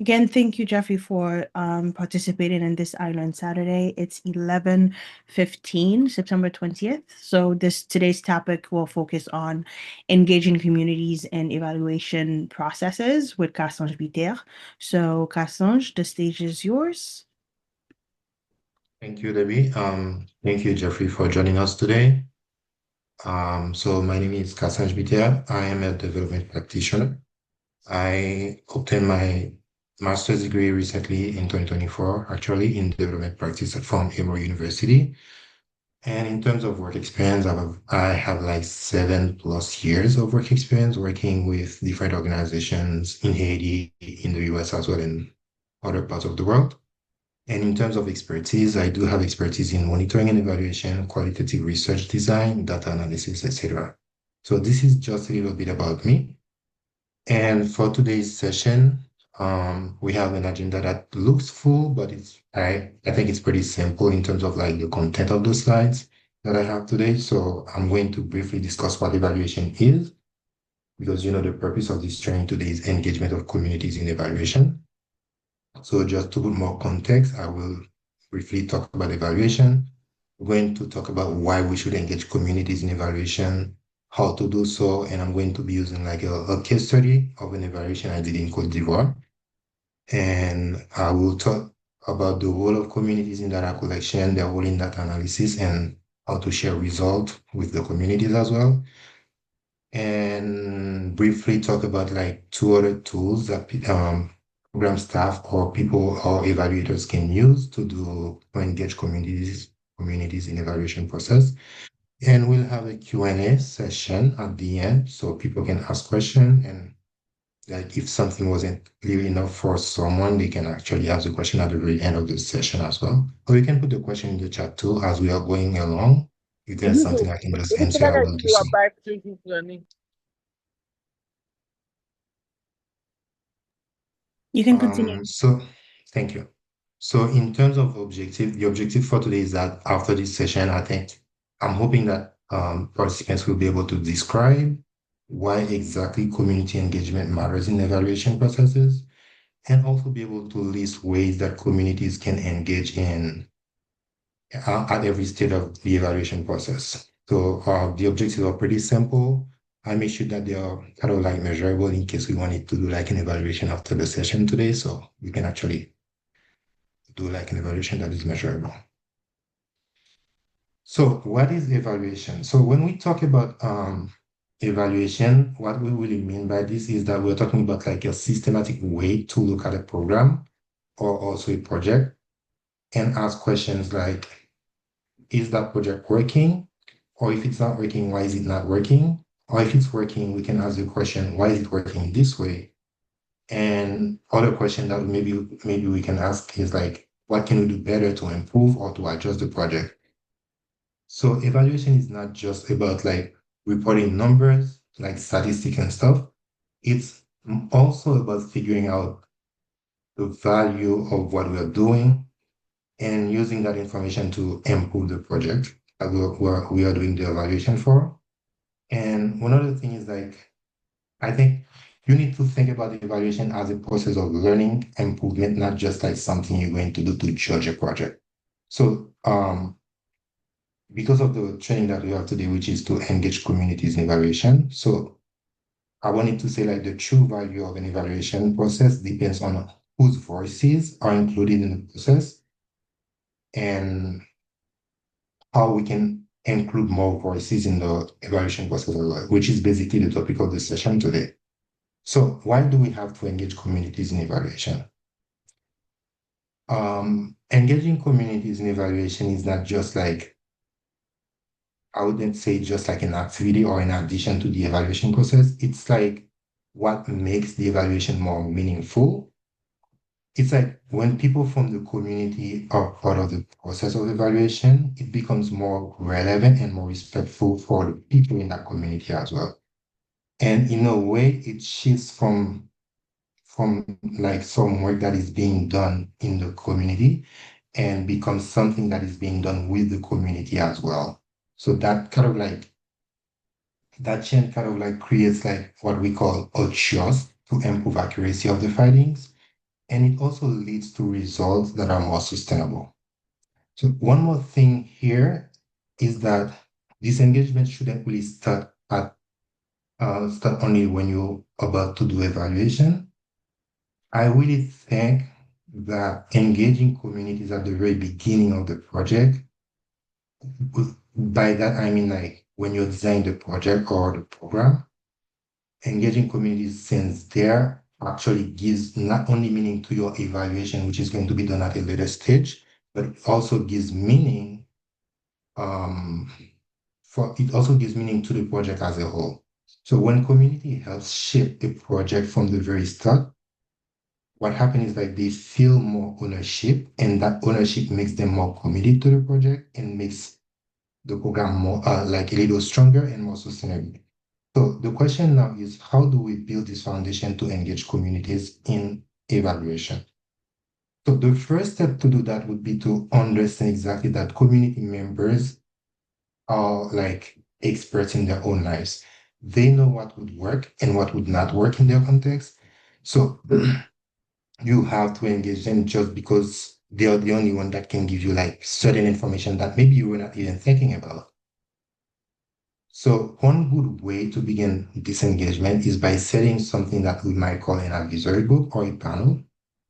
Again, thank you, Jeffrey, for participating in this iLearn Saturday. It's 11:15, September 20th. So today's topic will focus on engaging communities in evaluation processes with Cassange Bitère. So, Cassange, the stage is yours. Thank you, Debbie. Thank you, Jeffrey, for joining us today. So my name is Cassange Bitère. I am a development practitioner. I obtained my master's degree recently in 2024, actually in development practice from Emory University. And in terms of work experience, I have like 7+ years of work experience working with different organizations in Haiti, in the US as well, and other parts of the world. And in terms of expertise, I do have expertise in monitoring and evaluation, qualitative research design, data analysis, etc. So this is just a little bit about me. And for today's session, we have an agenda that looks full, but I think it's pretty simple in terms of like the content of the slides that I have today. So I'm going to briefly discuss what evaluation is, because the purpose of this training today is engagement of communities in evaluation. So just to put more context, I will briefly talk about evaluation. We're going to talk about why we should engage communities in evaluation, how to do so, and I'm going to be using like a case study of an evaluation I did in Côte d'Ivoire. And I will talk about the role of communities in data collection, their role in data analysis, and how to share results with the communities as well. And briefly talk about like two other tools that program staff or people or evaluators can use to engage communities in evaluation process. And we'll have a Q&A session at the end so people can ask questions, and like if something wasn't clear enough for someone, they can actually ask the question at the very end of the session as well. Or you can put the question in the chat too as we are going along. If there's something I can just answer, I will do so. You can continue. So thank you. So in terms of objective, the objective for today is that after this session, I'm hoping that participants will be able to describe why exactly community engagement matters in evaluation processes, and also be able to list ways that communities can engage in at every stage of the evaluation process. So the objectives are pretty simple. I make sure that they are kind of like measurable in case we wanted to do like an evaluation after the session today. So we can actually do like an evaluation that is measurable. So what is evaluation? So when we talk about evaluation, what we really mean by this is that we're talking about like a systematic way to look at a program or also a project and ask questions like, is that project working? Or if it's not working, why is it not working? Or if it's working, we can ask the question, why is it working this way? And other question that maybe we can ask is like, what can we do better to improve or to adjust the project? So evaluation is not just about like reporting numbers, like statistics and stuff. It's also about figuring out the value of what we are doing and using that information to improve the project that we are doing the evaluation for. And one other thing is like, I think you need to think about the evaluation as a process of learning improvement, not just like something you're going to do to judge a project. So because of the training that we have today, which is to engage communities in evaluation. So I wanted to say like the true value of an evaluation process depends on whose voices are included in the process and how we can include more voices in the evaluation process, which is basically the topic of the session today. So why do we have to engage communities in evaluation? Engaging communities in evaluation is not just like, I wouldn't say just like an activity or an addition to the evaluation process. It's like what makes the evaluation more meaningful. It's like when people from the community are part of the process of evaluation, it becomes more relevant and more respectful for the people in that community as well. And in a way, it shifts from like some work that is being done in the community and becomes something that is being done with the community as well. So that change kind of like creates like what we call a trust to improve accuracy of the findings. and it also leads to results that are more sustainable. So one more thing here is that disengagement shouldn't really start only when you're about to do evaluation. I really think that engaging communities at the very beginning of the project, by that I mean like when you're designing the project or the program, engaging communities since there actually gives not only meaning to your evaluation, which is going to be done at a later stage, but it also gives meaning um, it also gives meaning to the project as a whole. So when community helps shape a project from the very start, what happens is like they feel more ownership, and that ownership makes them more committed to the project and makes the program more like a little stronger and more sustainable. So the question now is, how do we build this foundation to engage communities in evaluation? So the first step to do that would be to understand exactly that community members are like experts in their own lives. They know what would work and what would not work in their context. So you have to engage them just because they are the only one that can give you like certain information that maybe you were not even thinking about. So one good way to begin this engagement is by setting something that we might call an advisory group or a panel,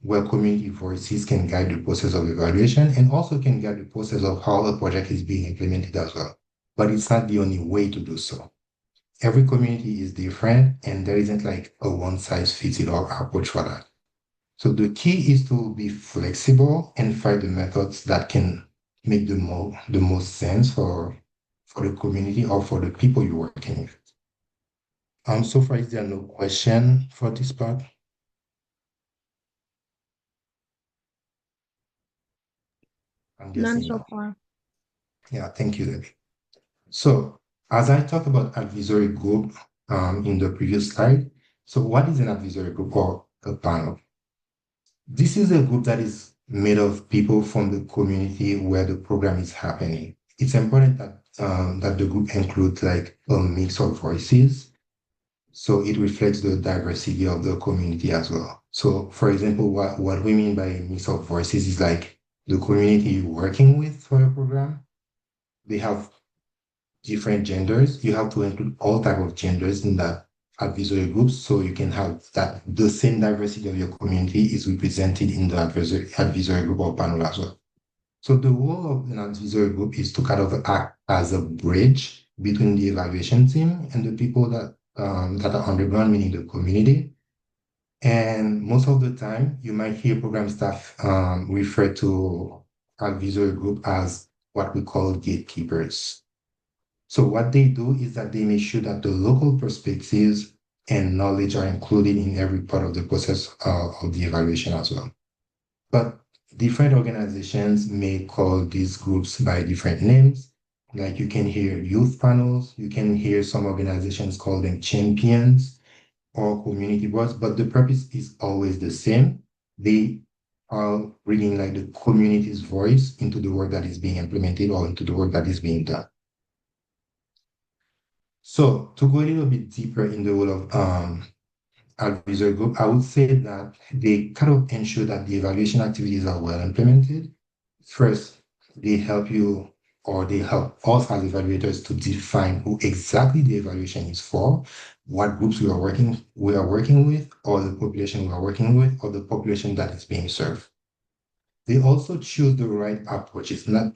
where community voices can guide the process of evaluation and also can guide the process of how a project is being implemented as well. But it's not the only way to do so. Every community is different, and there isn't like a one-size-fits-it-all approach for that. So the key is to be flexible and find the methods that can make the most sense for the community or for the people you're working with. So far, is there no question for this part? I'm None guessing so no. far. Yeah, thank you, Debbie. So as I talked about advisory group in the previous slide, so what is an advisory group or a panel? This is a group that is made of people from the community where the program is happening. It's important that the group includes like a mix of voices, so it reflects the diversity of the community as well. So, for example, what we mean by a mix of voices is like the community you're working with for your program. They have different genders. You have to include all type of genders in that advisory groups, so you can have that the same diversity of your community is represented in the advisory group or panel as well. So the role of an advisory group is to kind of act as a bridge between the evaluation team and the people that are on the ground, meaning the community. And most of the time, you might hear program staff refer to advisory group as what we call gatekeepers. So what they do is that they make sure that the local perspectives and knowledge are included in every part of the process of the evaluation as well. But different organizations may call these groups by different names. Like you can hear youth panels, you can hear some organizations call them champions or community boards, but the purpose is always the same. They are bringing like the community's voice into the work that is being implemented or into the work that is being done. So to go a little bit deeper in the role of advisory group, I would say that they kind of ensure that the evaluation activities are well implemented. First, they help you or they help us as evaluators to define who exactly the evaluation is for, what groups we are working with, or the population we are working with, or the population that is being served. They also choose the right approaches, not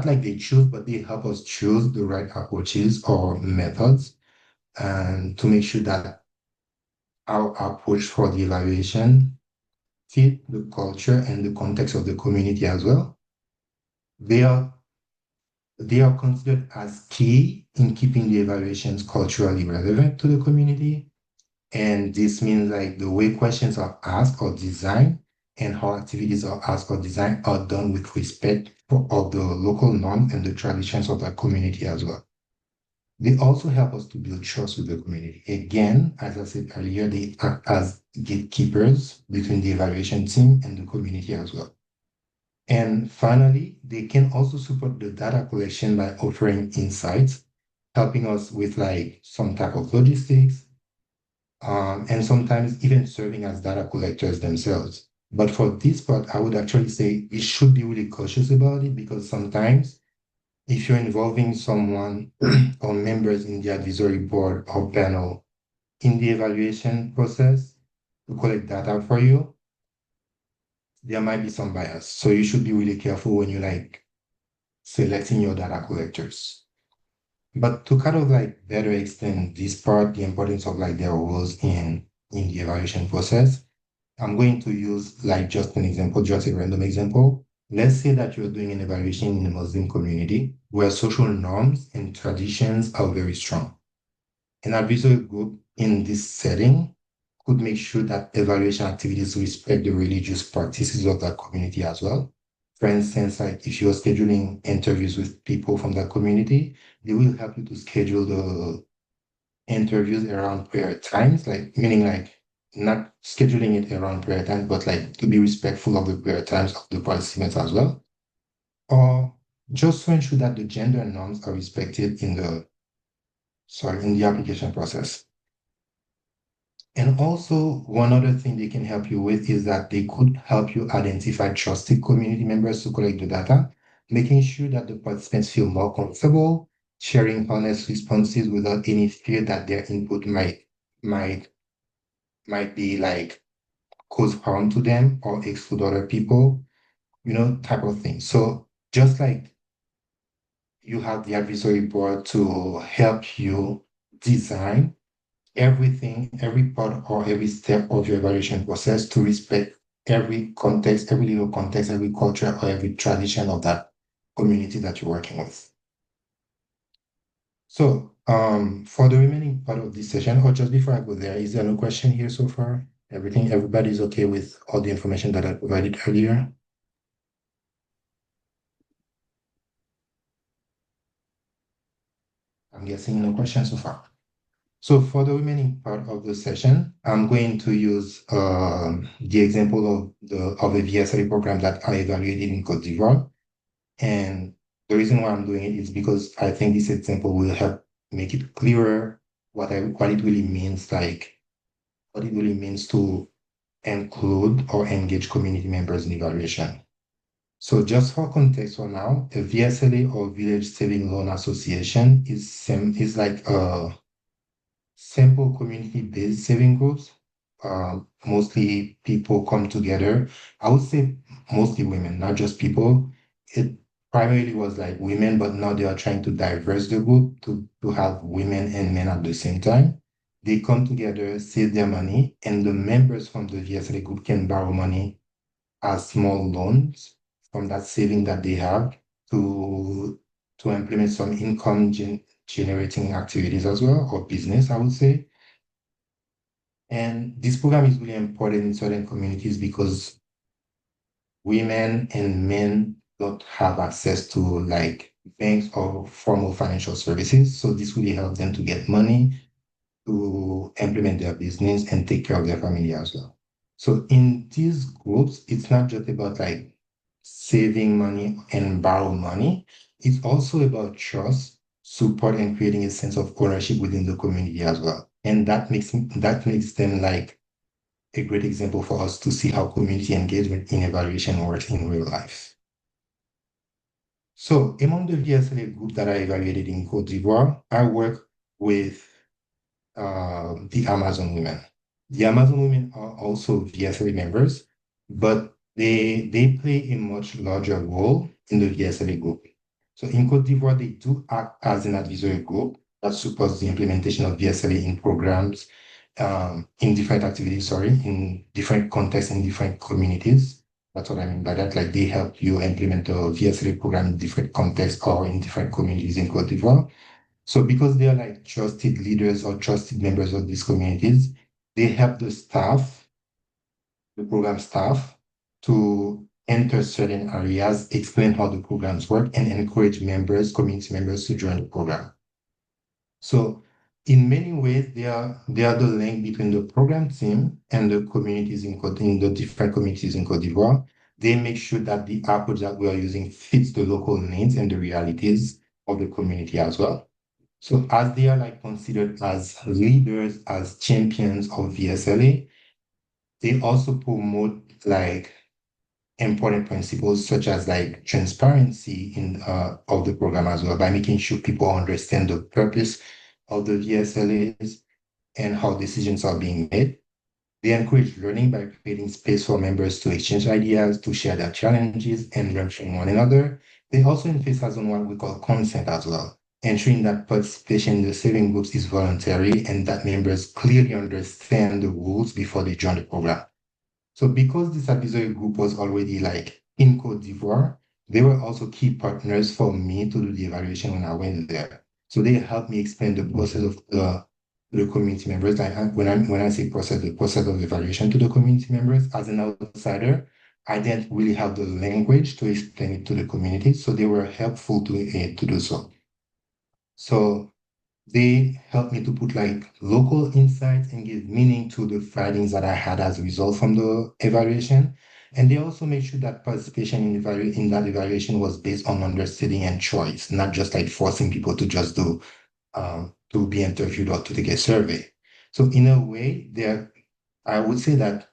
like they choose, but they help us choose the right approaches or methods and to make sure that our approach for the evaluation fit the culture and the context of the community as well. They are they are considered as key in keeping the evaluations culturally relevant to the community. And this means like the way questions are asked or designed and how activities are asked or designed are done with respect of the local norms and the traditions of that community as well. They also help us to build trust with the community. Again, as I said earlier, they act as gatekeepers between the evaluation team and the community as well. And finally, they can also support the data collection by offering insights, helping us with like some type of logistics, and sometimes even serving as data collectors themselves. But for this part, I would actually say you should be really cautious about it because sometimes if you're involving someone or members in the advisory board or panel in the evaluation process to collect data for you, there might be some bias. So you should be really careful when you like selecting your data collectors. But to kind of like better extend this part, the importance of like their roles in the evaluation process, I'm going to use like just an example, just a random example. Let's say that you're doing an evaluation in the Muslim community where social norms and traditions are very strong. An advisory group in this setting could make sure that evaluation activities respect the religious practices of that community as well. For instance, like if you're scheduling interviews with people from that community, they will help you to schedule the interviews around prayer times, like meaning like not scheduling it around prayer times, but like to be respectful of the prayer times of the participants as well. Or just to ensure that the gender norms are respected in the application process. And also, one other thing they can help you with is that they could help you identify trusted community members to collect the data, making sure that the participants feel more comfortable sharing honest responses without any fear that their input might might be like cause harm to them or exclude other people, type of thing. So just like you have the advisory board to help you design everything, every part or every step of your evaluation process to respect every context, every little context, every culture or every tradition of that community that you're working with. So for the remaining part of this session, or just before I go there, is there no question here so far? Everybody's okay with all the information that I provided earlier? I'm guessing no questions so far. So for the remaining part of the session, I'm going to use the example of a VSLA program that I evaluated in Côte d'Ivoire. And the reason why I'm doing it is because I think this example will help make it clearer what it really means, like what it really means to include or engage community members in evaluation. So just for context for now, a VSLA or Village Saving Loan Association is like a simple community-based saving groups. Mostly people come together. I would say mostly women, not just people. It primarily was like women, but now they are trying to diverse the group to have women and men at the same time. They come together, save their money, and the members from the VSLA group can borrow money as small loans from that saving that they have to to implement some income generating activities as well, or business, I would say. And this program is really important in certain communities because women and men don't have access to like banks or formal financial services. So this really helps them to get money to implement their business and take care of their family as well. So in these groups, it's not just about like saving money and borrow money. It's also about trust, support, and creating a sense of ownership within the community as well. And that makes them like a great example for us to see how community engagement in evaluation works in real life. So among the VSLA group that I evaluated in Cote d'Ivoire, I work with the Amazon women. The Amazon women are also VSLA members, but they play a much larger role in the VSLA group. So in Cote d'Ivoire, they do act as an advisory group that supports the implementation of VSLA in programs, in different activities, in different contexts, in different communities. That's what I mean by that. Like they help you implement the VSLA program in different contexts or in different communities in Cote d'Ivoire. So because they are like trusted leaders or trusted members of these communities, they help the program staff, to enter certain areas, explain how the programs work, and encourage community members to join the program. So in many ways, they are the link between the program team and the communities in the different communities in Cote d'Ivoire. They make sure that the approach that we are using fits the local needs and the realities of the community as well. So as they are like considered as leaders, as champions of VSLA, they also promote like important principles such as like transparency in of the program as well by making sure people understand the purpose of the VSLAs and how decisions are being made. They encourage learning by creating space for members to exchange ideas, to share their challenges, and learn from one another. They also emphasize on what we call consent as well, ensuring that participation in the saving groups is voluntary and that members clearly understand the rules before they join the program. So because this advisory group was already like in Cote d'Ivoire, they were also key partners for me to do the evaluation when I went there. So they helped me explain the process of the community members. When I say process, the process of evaluation to the community members as an outsider, I didn't really have the language to explain it to the community. So they were helpful to do so. So they helped me to put like local insights and give meaning to the findings that I had as a result from the evaluation. And they also made sure that participation in that evaluation was based on understanding and choice, not just like forcing people to just do to be interviewed or to take a survey. So in a way, I would say that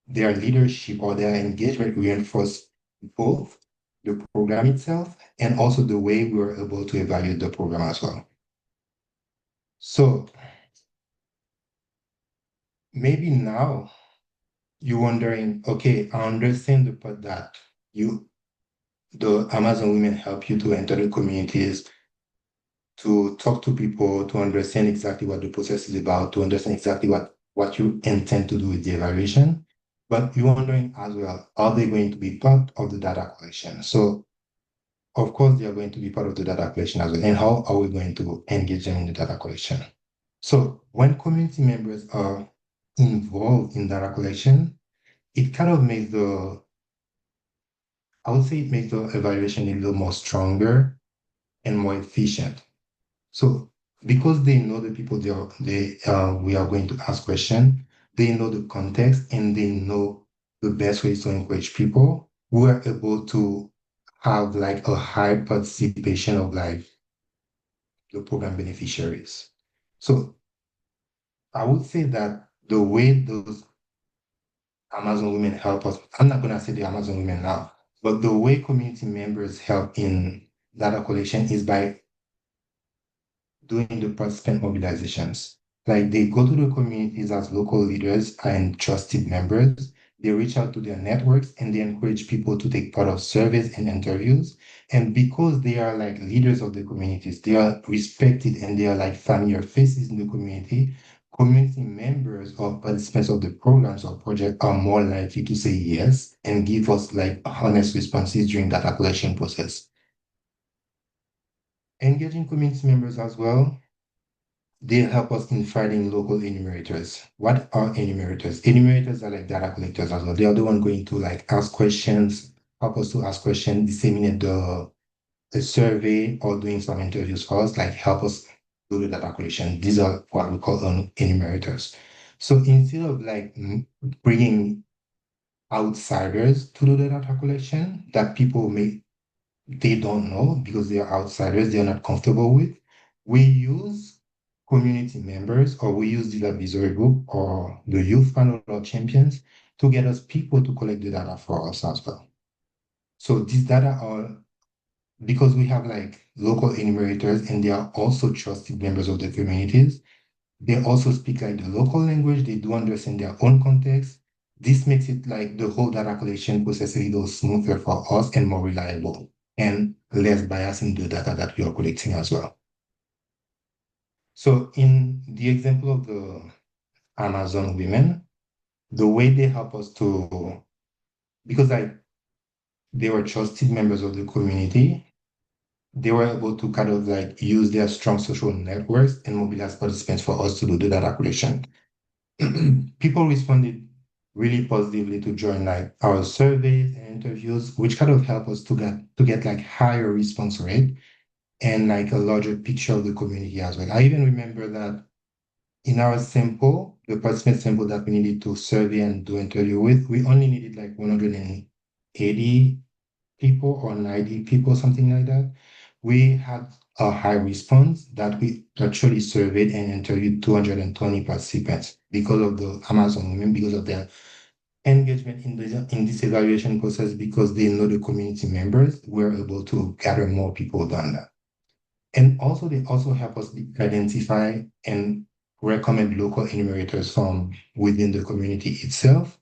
their leadership or their engagement reinforced both the program itself and also the way we were able to evaluate the program as well. So maybe now you're wondering, okay, I understand the part that the Amazon women help you to enter the communities, to talk to people, to understand exactly what the process is about, to understand exactly what you intend to do with the evaluation. But you're wondering as well, are they going to be part of the data collection? So of course, they are going to be part of the data collection as well. And how are we going to engage them in the data collection? So when community members are involved in data collection, it kind of makes I would say it makes the evaluation a little more stronger and more efficient. So because they know the people we are going to ask questions, they know the context and they know the best ways to encourage people. We are able to have like a high participation of like the program beneficiaries. So I would say that the way those Amazon women help us, I'm not gonna say the Amazon women now, but the way community members help in data collection is by doing the participant mobilizations. Like they go to the communities as local leaders and trusted members. They reach out to their networks and they encourage people to take part of surveys and interviews. And because they are like leaders of the communities, they are respected and they are like familiar faces in the community. Community members or participants of the programs or project are more likely to say yes and give us like honest responses during data collection process. Engaging community members as well, they help us in finding local enumerators. What are enumerators? Enumerators are like data collectors as well. They are the one going to like ask questions, help us to ask questions, disseminate the survey or doing some interviews for us, like help us do the data collection. These are what we call enumerators. So instead of like bringing outsiders to do the data collection that people they don't know because they are outsiders, they are not comfortable with. We use community members or we use the advisory group or the youth panel or champions to get us people to collect the data for us as well. So these data are because we have like local enumerators and they are also trusted members of the communities. They also speak like the local language, they do understand their own context. This makes it like the whole data collection process a little smoother for us and more reliable and less bias in the data that we are collecting as well. So in the example of the Amazon women, the way they help us to, because they were trusted members of the community, they were able to kind of like use their strong social networks and mobilize participants for us to do the data collection. People responded really positively to join like our surveys and interviews, which kind of help us to get like higher response rate and like a larger picture of the community as well. I even remember that in our sample, the participant sample that we needed to survey and do interview with, we only needed like 180 people or 90 people, something like that. We had a high response that we actually surveyed and interviewed 220 participants because of the Amazon women, because of their engagement in this evaluation process because they know the community members. We're able to gather more people than that. And also, they also help us identify and recommend local enumerators from within the community itself.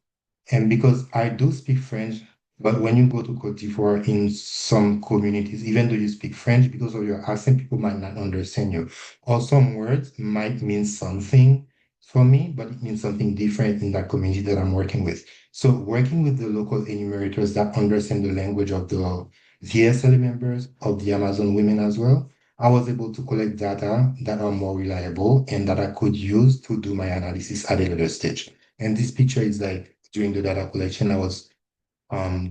And because I do speak French, but when you go to Cote d'Ivoire in some communities, even though you speak French, because of your accent, people might not understand you. Or some words might mean something for me, but it means something different in that community that I'm working with. So working with the local enumerators that understand the language of the VSLA members, of the Amazon women as well, I was able to collect data that are more reliable and that I could use to do my analysis at a later stage. And this picture is like during the data collection, I was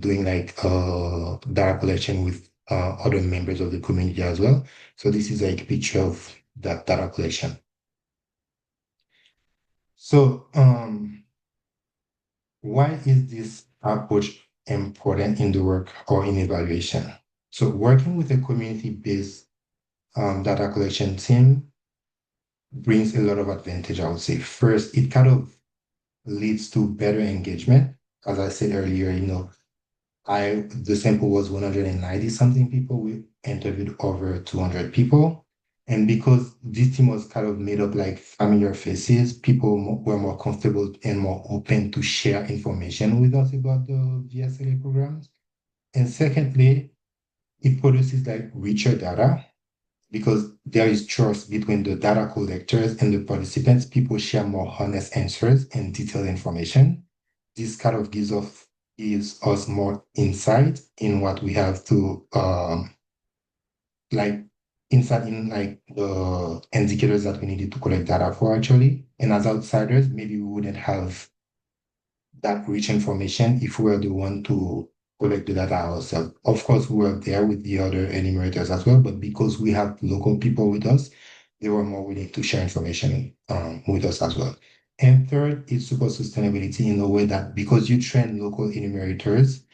doing like data collection with other members of the community as well. So this is like a picture of that data collection. So why is this approach important in the work or in evaluation? So working with a community-based data collection team brings a lot of advantage, I would say. First, it kind of leads to better engagement. As I said earlier, the sample was 190 something people. We interviewed over 200 people. And because this team was kind of made up like familiar faces, people were more comfortable and more open to share information with us about the VSLA programs. And secondly, it produces like richer data because there is trust between the data collectors and the participants. People share more honest answers and detailed information. This kind of gives us more insight in what we have to like insight in like the indicators that we needed to collect data for actually. And as outsiders, maybe we wouldn't have that rich information if we were the one to collect the data ourselves. Of course, we were there with the other enumerators as well, but because we have local people with us, they were more willing to share information with us as well. And third is support sustainability in a way that because you train local enumerators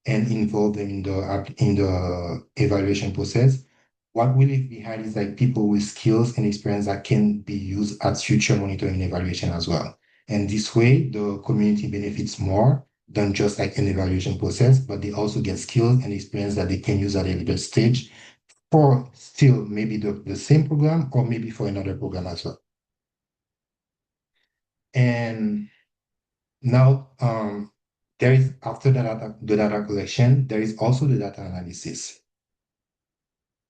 and involve them in the evaluation process, what we leave behind is like people with skills and experience that can be used at future monitoring and evaluation as well. And this way, the community benefits more than just like an evaluation process, but they also get skills and experience that they can use at a later stage for still maybe the same program or maybe for another program as well. And now, there is after the data collection, there is also the data analysis.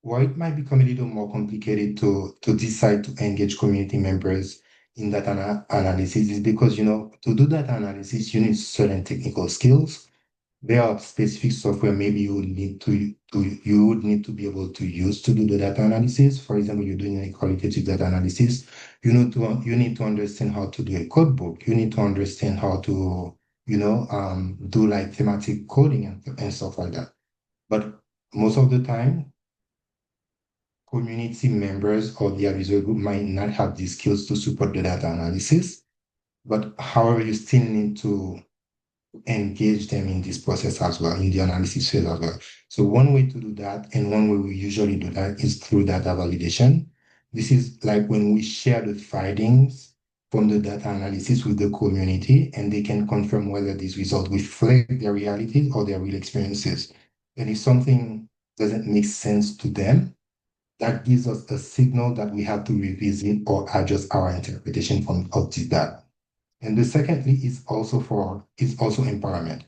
Why it might become a little more complicated to decide to engage community members in data analysis is because, to do data analysis, you need certain technical skills. There are specific software maybe you would need to be able to use to do the data analysis. For example, you're doing a qualitative data analysis. You need to understand how to do a code book. You need to understand how to, do like thematic coding and stuff like that. But most of the time, community members or the advisory group might not have the skills to support the data analysis. But however, you still need to engage them in this process as well, in the analysis phase as well. So one way to do that, and one way we usually do that is through data validation. This is like when we share the findings from the data analysis with the community, and they can confirm whether these results reflect their realities or their real experiences. And if something doesn't make sense to them, that gives us a signal that we have to revisit or adjust our interpretation of the data. And the secondly is also empowerment.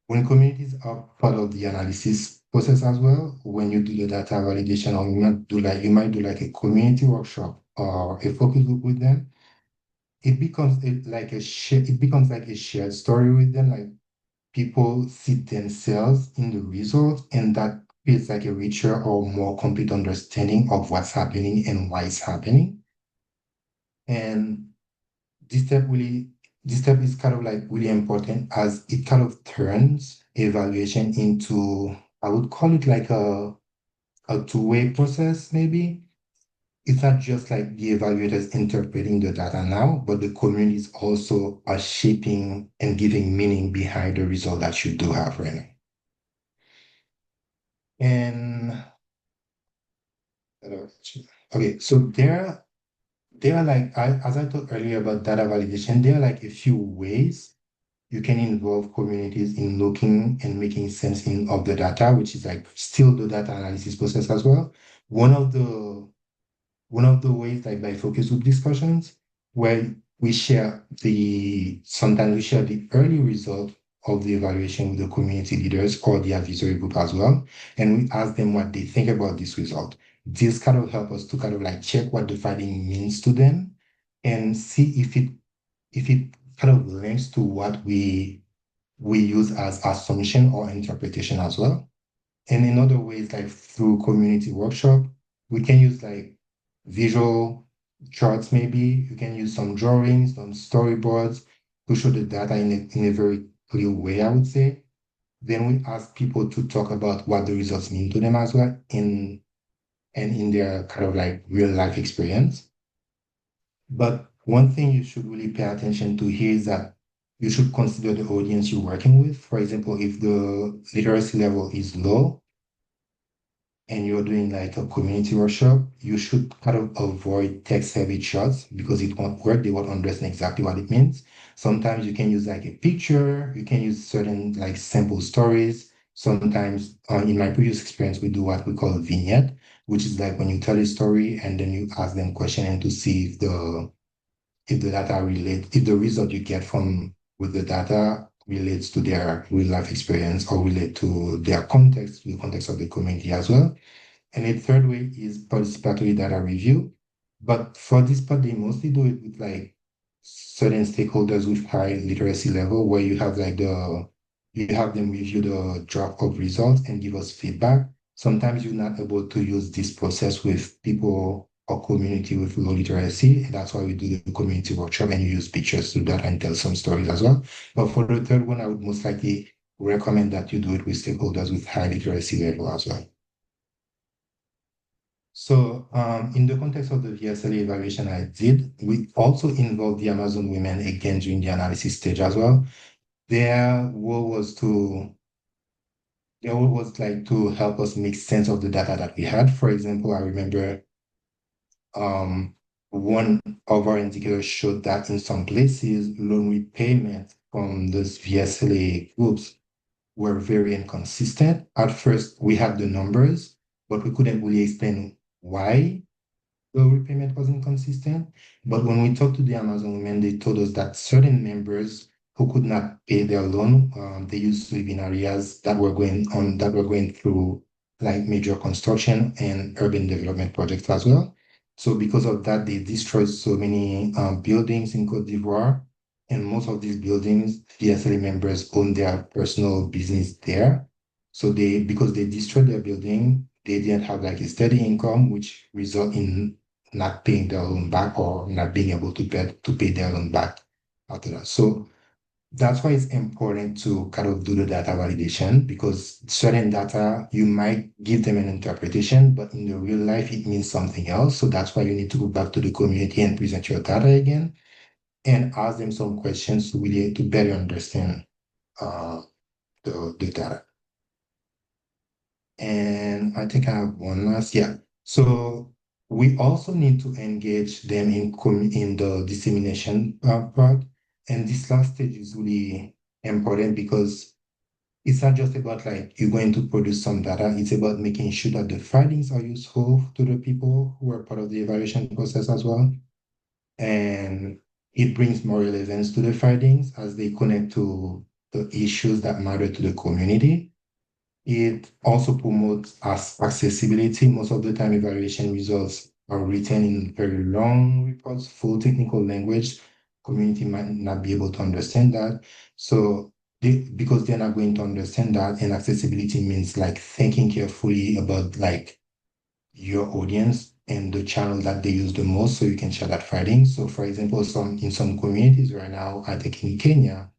When communities are part of the analysis process as well, when you do the data validation, or you might do like a community workshop or a focus group with them, it becomes like a shared story with them. Like people see themselves in the results, and that creates like a richer or more complete understanding of what's happening and why it's happening. And this step really, this step is kind of like really important as it kind of turns evaluation into, I would call it like a two-way process, maybe. It's not just like the evaluators interpreting the data now, but the communities also are shaping and giving meaning behind the result that you do have right now. And okay, so there are like as I talked earlier about data validation, there are like a few ways you can involve communities in looking and making sense of the data, which is like still the data analysis process as well. One of the one of the ways, like by focus group discussions, where sometimes we share the early result of the evaluation with the community leaders or the advisory group as well. And we ask them what they think about this result. This kind of help us to kind of like check what the finding means to them and see if it kind of links to what we use as assumption or interpretation as well. And in other ways, like through community workshop, we can use like visual charts, maybe. You can use some drawings, some storyboards to show the data in a very clear way, I would say. Then we ask people to talk about what the results mean to them as well in their kind of like real life experience. But one thing you should really pay attention to here is that you should consider the audience you're working with. For example, if the literacy level is low, and you're doing like a community workshop, you should kind of avoid text-heavy shots because it won't work. They won't understand exactly what it means. Sometimes you can use like a picture, you can use certain like simple stories. Sometimes, in my previous experience, we do what we call a vignette, which is like when you tell a story and then you ask them question and to see if the data relate, if the result you get from with the data relates to their real life experience or relate to their context, the context of the community as well. And a third way is participatory data review. But for this part, they mostly do it with like certain stakeholders with high literacy level, where you have them review the draft of results and give us feedback. Sometimes you're not able to use this process with people or community with low literacy. And that's why we do the community workshop and you use pictures to do that and tell some stories as well. But for the third one, I would most likely recommend that you do it with stakeholders with high literacy level as well. So, in the context of the VSLA evaluation I did, we also involved the Amazon women again during the analysis stage as well. Their role was like to help us make sense of the data that we had. For example, I remember um, one of our indicators showed that in some places, loan repayment from those VSLA groups were very inconsistent. At first, we had the numbers, but we couldn't really explain why the repayment was inconsistent. But when we talked to the Amazon women, they told us that certain members who could not pay their loan, they used to live in areas that were going through like major construction and urban development projects as well. So because of that, they destroyed so many buildings in Cote d'Ivoire. And most of these buildings, the SLA members own their personal business there. So because they destroyed their building, they didn't have like a steady income, which result in not paying their loan back or not being able to pay their loan back after that. So that's why it's important to kind of do the data validation because certain data you might give them an interpretation, but in the real life it means something else. So that's why you need to go back to the community and present your data again and ask them some questions to really to better understand uh, the data. And I think I have one last, yeah. So we also need to engage them in the dissemination part. And this last stage is really important because it's not just about like you're going to produce some data, it's about making sure that the findings are useful to the people who are part of the evaluation process as well. And it brings more relevance to the findings as they connect to the issues that matter to the community. It also promotes accessibility. Most of the time, evaluation results are written in very long reports, full technical language. Community might not be able to understand that. So because they're not going to understand that, and accessibility means like thinking carefully about like your audience and the channel that they use the most so you can share that finding. So for example, in some communities right now, I think in Kenya,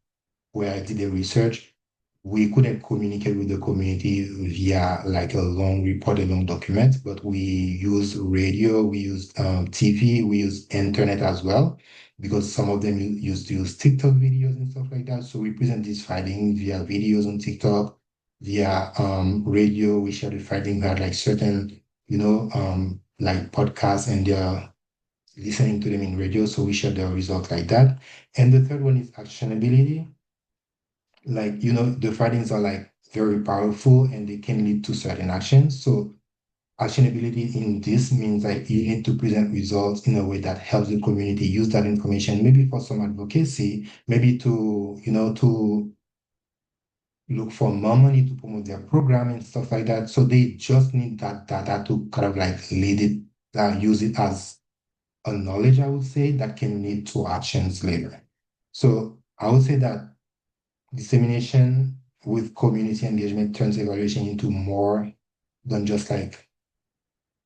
where I did the research, we couldn't communicate with the community via like a long report, a long document, but we use radio, we use TV, we use internet as well, because some of them used to use TikTok videos and stuff like that. So we present these findings via videos on TikTok, via radio. We share the findings. We had like certain, like podcasts, and they're listening to them in radio. So we share the results like that. And the third one is actionability. like, the findings are like very powerful and they can lead to certain actions. So actionability in this means that you need to present results in a way that helps the community use that information, maybe for some advocacy, maybe to look for more money to promote their program and stuff like that. So they just need that data to kind of like lead it, use it as a knowledge, I would say, that can lead to actions later. So I would say that dissemination with community engagement turns evaluation into more than just like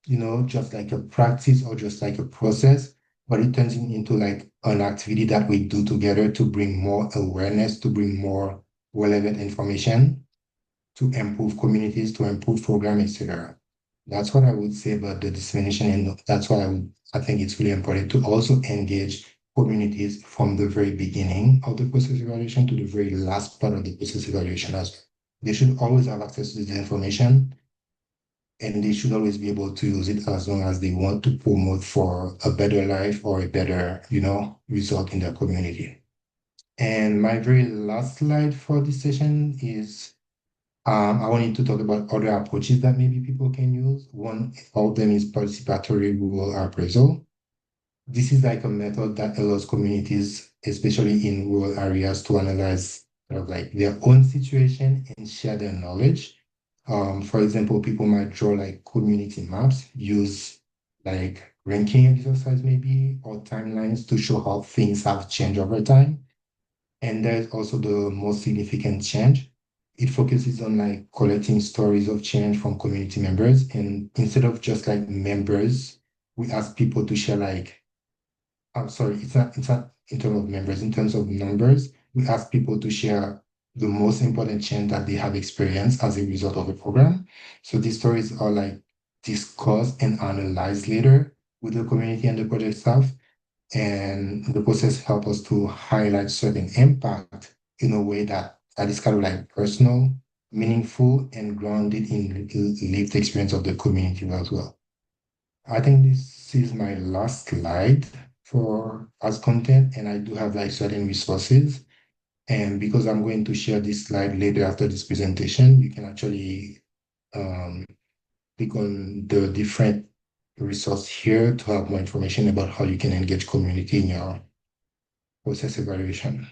a practice or just like a process, but it turns into like an activity that we do together to bring more awareness, to bring more relevant information, to improve communities, to improve programs, etc. That's what I would say about the dissemination, and that's why I think it's really important to also engage communities from the very beginning of the process evaluation to the very last part of the process evaluation as well. They should always have access to this information, and they should always be able to use it as long as they want to promote for a better life or a better, result in their community. And my very last slide for this session is I wanted to talk about other approaches that maybe people can use. One of them is participatory rural appraisal. This is like a method that allows communities, especially in rural areas, to analyze kind of like their own situation and share their knowledge. For example, people might draw like community maps, use like ranking exercise maybe, or timelines to show how things have changed over time. And there's also the most significant change. It focuses on like collecting stories of change from community members. And instead of just like members, we ask people to share like, I'm sorry, it's not in terms of members, in terms of numbers, we ask people to share the most important change that they have experienced as a result of the program. So these stories are like discussed and analyzed later with the community and the project staff. And the process helps us to highlight certain impact in a way that is kind of like personal, meaningful, and grounded in lived experience of the community as well. I think this is my last slide for as content, and I do have like certain resources. And because I'm going to share this slide later after this presentation, you can actually um, click on the different resource here to have more information about how you can engage community in your process evaluation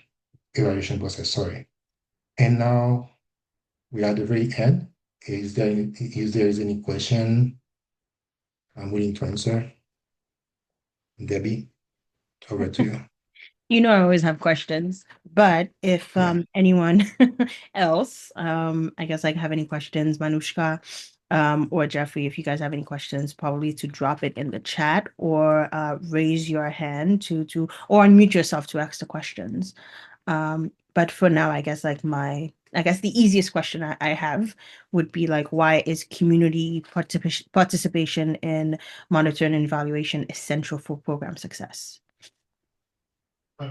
process, sorry. And now we are at the very end. Is there any question I'm willing to answer? Debbie, over to you. You know, I always have questions, but if Yeah. anyone else, I guess like have any questions, Manushka, or Jeffrey, if you guys have any questions, probably to drop it in the chat or raise your hand to or unmute yourself to ask the questions. But for now, I guess like I guess the easiest question I have would be like, why is community participation in monitoring and evaluation essential for program success?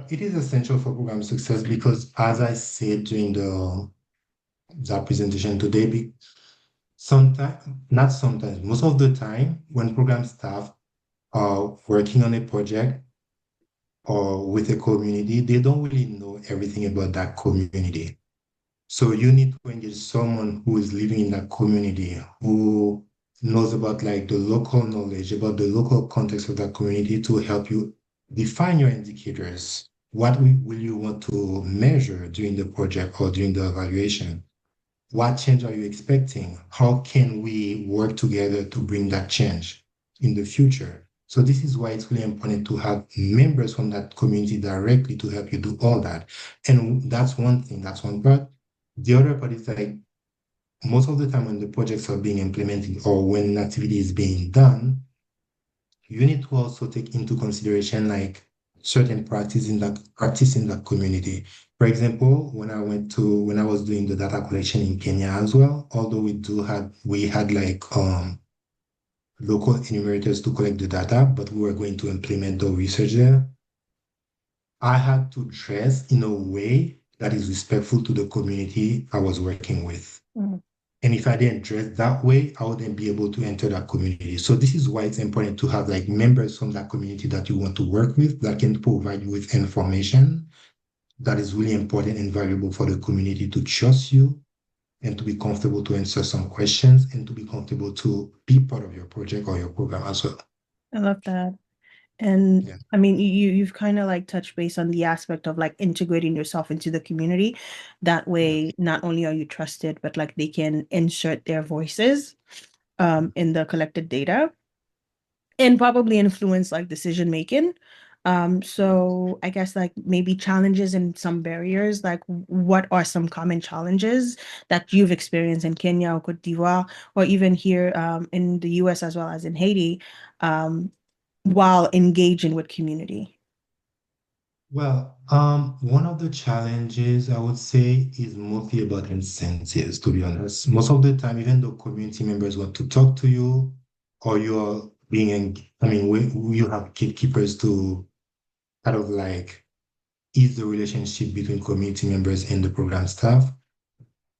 It is essential for program success because, as I said during that presentation today, sometimes, not sometimes, most of the time, when program staff are working on a project or with a community, they don't really know everything about that community. So you need to engage someone who is living in that community, who knows about like the local knowledge, about the local context of that community to help you define your indicators. What will you want to measure during the project or during the evaluation? What change are you expecting? How can we work together to bring that change in the future? So this is why it's really important to have members from that community directly to help you do all that. And that's one thing, that's one part. The other part is like most of the time when the projects are being implemented or when an activity is being done, you need to also take into consideration like certain practice in that community. For example, when I was doing the data collection in Kenya as well, although we had like local enumerators to collect the data, but we were going to implement the research there. I had to dress in a way that is respectful to the community I was working with. Mm. And if I didn't dress that way, I wouldn't be able to enter that community. So this is why it's important to have like members from that community that you want to work with that can provide you with information that is really important and valuable for the community to trust you and to be comfortable to answer some questions and to be comfortable to be part of your project or your program as well. I love that. And Yeah. I mean, you've kind of like touched base on the aspect of like integrating yourself into the community. That Yeah. way, not only are you trusted, but like they can insert their voices in the collected data and probably influence like decision making. So I guess like maybe challenges and some barriers, like what are some common challenges that you've experienced in Kenya or Cote d'Ivoire, or even here in the US as well as in Haiti, um, while engaging with community? Well, one of the challenges I would say is mostly about incentives, to be honest. Most of the time, even though community members want to talk to you or you're being, I mean, you have gatekeepers to kind of like ease the relationship between community members and the program staff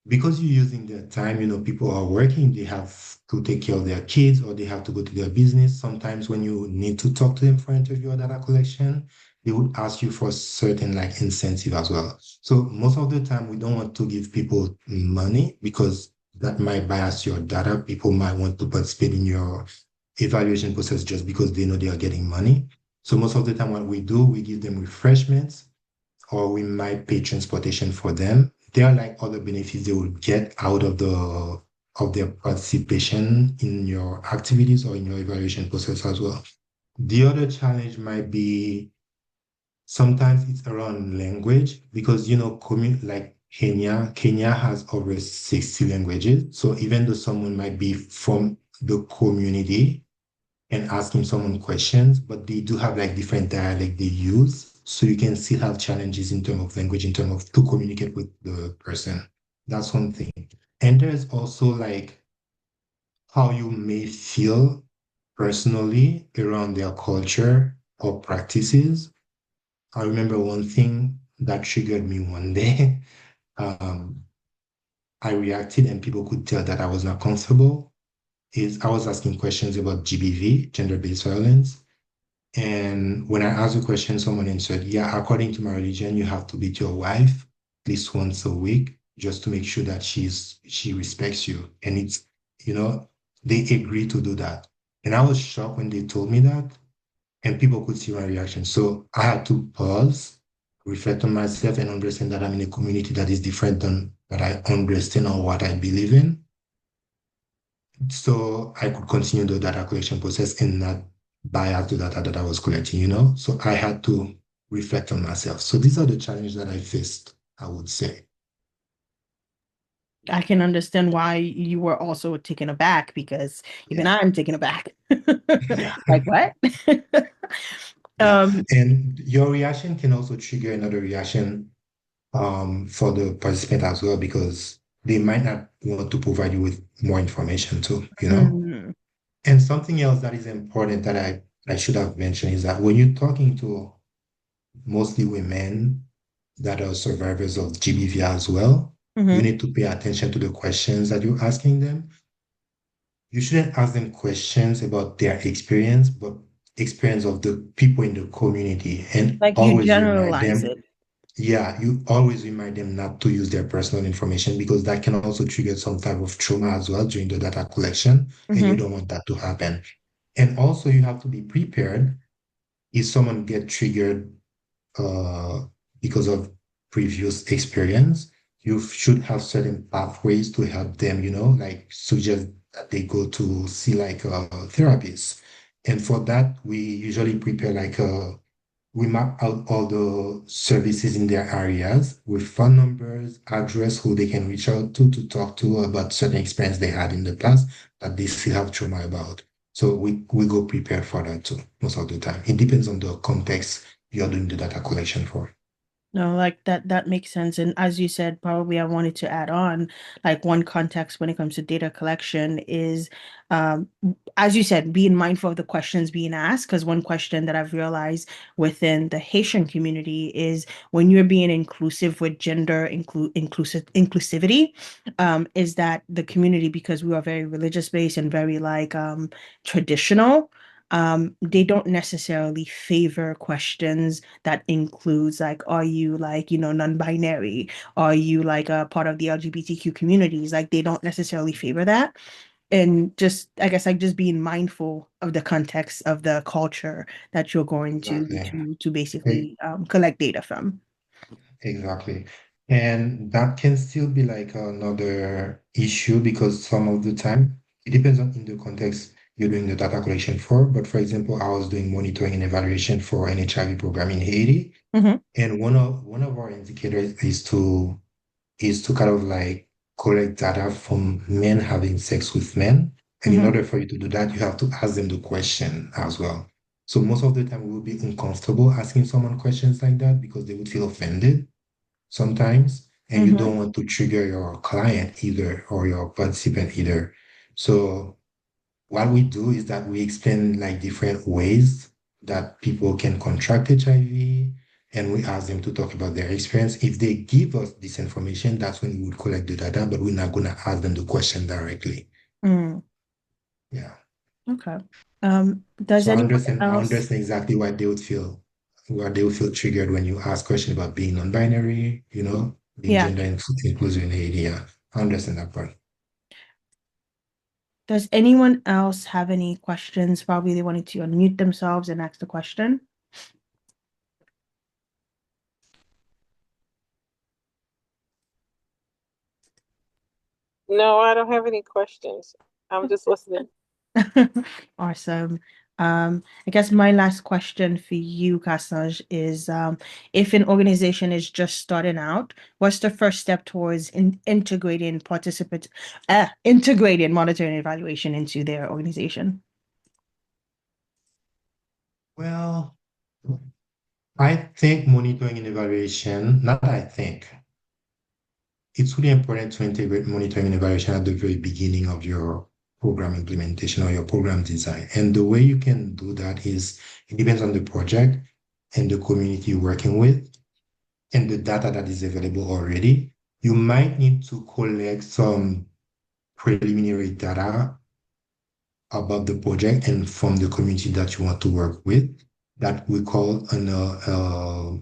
because you're using their time, people are working, they have to take care of their kids or they have to go to their business. Sometimes when you need to talk to them for interview or data collection, they would ask you for certain like incentive as well. So most of the time we don't want to give people money because that might bias your data. People might want to participate in your evaluation process just because they know they are getting money. So most of the time what we do, we give them refreshments or we might pay transportation for them. There are like other benefits they will get out of their participation in your activities or in your evaluation process as well. The other challenge might be sometimes it's around language because like Kenya has over 60 languages. So even though someone might be from the community, and asking someone questions, but they do have like different dialect they use. So you can still have challenges in terms of language, in terms of to communicate with the person. That's one thing. And there's also like how you may feel personally around their culture or practices. I remember one thing that triggered me one day. Um, I reacted and people could tell that I was not comfortable. Is I was asking questions about GBV, gender-based violence. And when I asked the question, someone answered, yeah, according to my religion, you have to beat your wife at least once a week just to make sure that she respects you. And you know, they agree to do that. And I was shocked when they told me that, and people could see my reaction. So I had to pause, reflect on myself, and understand that I'm in a community that is different than what I understand or what I believe in. So I could continue the data collection process and not bias the data that I was collecting. So I had to reflect on myself. So these are the challenges that I faced, I would say. I can understand why you were also taken aback because even Yeah. I'm taken aback. Yeah. Like what? Yeah. Um, And your reaction can also trigger another reaction for the participant as well, because they might not want to provide you with more information too. mm, And something else that is important that I should have mentioned is that when you're talking to mostly women that are survivors of GBV as well, you mhm. need to pay attention to the questions that you're asking them. You shouldn't ask them questions about their experience, but experience of the people in the community. And Like you always remind generalize them, it. yeah, you always remind them not to use their personal information because that can also trigger some type of trauma as well during the data collection. And you Hmm. don't want that to happen. And also you have to be prepared if someone get triggered uh, because of previous experience, you should have certain pathways to help them, like suggest that they go to see like a therapist. And for that, we usually prepare like we map out all the services in their areas with phone numbers, address, who they can reach out to talk to about certain experience they had in the past that they still have trauma about. So we go prepare for that too, most of the time. It depends on the context you're doing the data collection for. No, like that makes sense. And as you said, probably I wanted to add on, like one context when it comes to data collection is um as you said, being mindful of the questions being asked. Because one question that I've realized within the Haitian community is when you're being inclusive with gender inclusivity, is that the community, because we are very religious based and very like traditional. they don't necessarily favor questions that includes like, are you like, non-binary? Are you like a part of the LGBTQ communities? Like they don't necessarily favor that. And just, I guess, like just being mindful of the context of the culture that you're going to Exactly. to E- basically collect data from. Exactly. And that can still be like another issue because some of the time it depends on in the context you're doing the data collection for. But for example, I was doing monitoring and evaluation for an HIV program in Haiti. Mm-hmm. And one of our indicators is to kind of like collect data from men having sex with men. And in Mm-hmm. order for you to do that, you have to ask them the question as well. So most of the time, we will be uncomfortable asking someone questions like that because they would feel offended sometimes, and you Mm-hmm. don't want to trigger your client either or your participant either. So what we do is that we explain like different ways that people can contract HIV, and we ask them to talk about their experience. If they give us this information, that's when we would collect the data, but we're not going to ask them the question directly. Mm. Yeah. Okay. Does So I anyone understand, I else? understand exactly what they would feel triggered when you ask questions about being non-binary, being Yeah. gender inclusive in Haiti. Yeah, I understand that part. Does anyone else have any questions? Probably they wanted to unmute themselves and ask the question. No, I don't have any questions. I'm just listening. Awesome. I guess my last question for you, Cassange, is if an organization is just starting out, what's the first step towards integrating monitoring and evaluation into their organization? Well, I think monitoring and evaluation, not I think, it's really important to integrate monitoring and evaluation at the very beginning of your program implementation or your program design. And the way you can do that is it depends on the project and the community you're working with and the data that is available already. You might need to collect some preliminary data about the project and from the community that you want to work with that we call an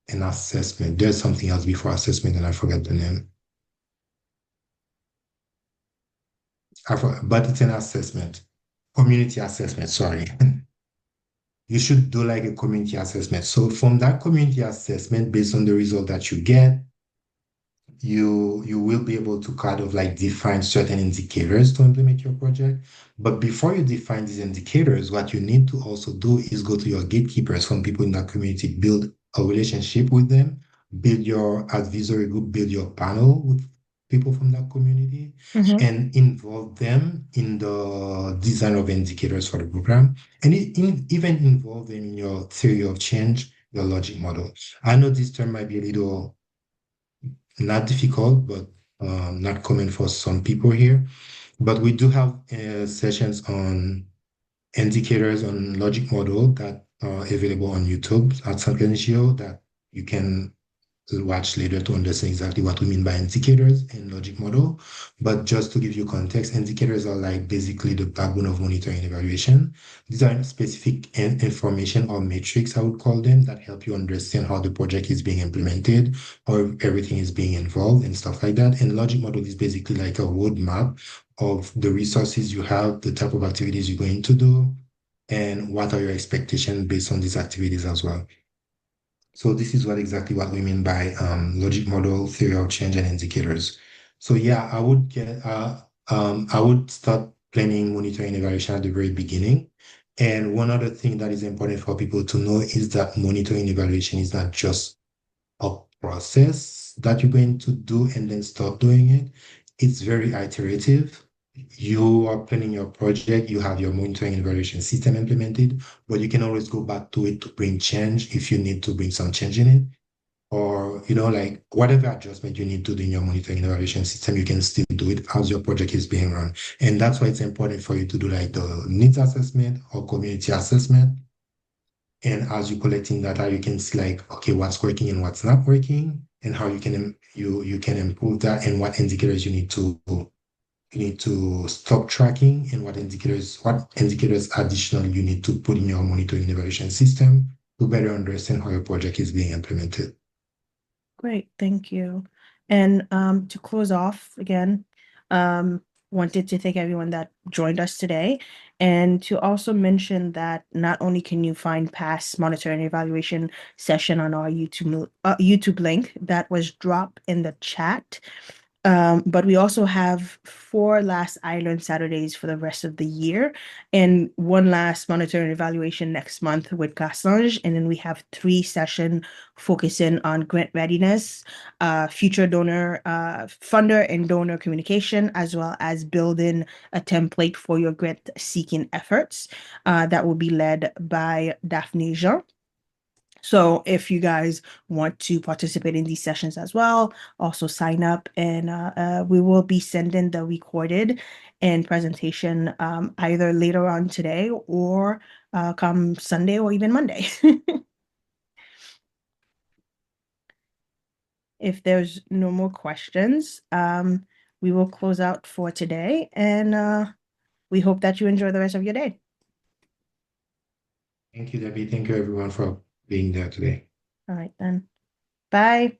assessment. There's something else before assessment and I forget the name. But it's an assessment, community assessment, sorry. You should do like a community assessment. So from that community assessment, based on the result that you get, you will be able to kind of like define certain indicators to implement your project. But before you define these indicators, what you need to also do is go to your gatekeepers from people in that community, build a relationship with them, build your advisory group, build your panel with people from that community, Mm-hmm. and involve them in the design of indicators for the program, and even involve them in your theory of change, your logic model. I know this term might be a little not difficult, but not common for some people here. But we do have sessions on indicators on logic model that are available on YouTube at San NGO that you can watch later to understand exactly what we mean by indicators and logic model. But just to give you context, indicators are like basically the backbone of monitoring and evaluation. These are specific information or metrics, I would call them, that help you understand how the project is being implemented or everything is being involved and stuff like that. And logic model is basically like a roadmap of the resources you have, the type of activities you're going to do, and what are your expectations based on these activities as well. So this is exactly what we mean by logic model, theory of change, and indicators. So yeah, I would start planning monitoring and evaluation at the very beginning. And one other thing that is important for people to know is that monitoring and evaluation is not just a process that you're going to do and then stop doing it. It's very iterative. You are planning your project, you have your monitoring and evaluation system implemented, but you can always go back to it to bring change if you need to bring some change in it. Or, like whatever adjustment you need to do in your monitoring and evaluation system, you can still do it as your project is being run. And that's why it's important for you to do like the needs assessment or community assessment, and as you're collecting data, you can see like, okay, what's working and what's not working, and how you can improve that, and what indicators you need to you need to stop tracking, and what indicators additional you need to put in your monitoring evaluation system to better understand how your project is being implemented. Great, thank you. And to close off again, wanted to thank everyone that joined us today, and to also mention that not only can you find past monitoring evaluation session on our YouTube link that was dropped in the chat, but we also have 4 last iLearn Saturdays for the rest of the year, and 1 last monitoring evaluation next month with Cassange. And then we have 3 sessions focusing on grant readiness, future donor, funder and donor communication, as well as building a template for your grant seeking efforts. That will be led by Daphne Jean. So if you guys want to participate in these sessions as well, also sign up, and we will be sending the recorded and presentation either later on today or come Sunday or even Monday. If there's no more questions, we will close out for today, and we hope that you enjoy the rest of your day. Thank you, Debbie. Thank you, everyone, for being there today. All right, then. Bye.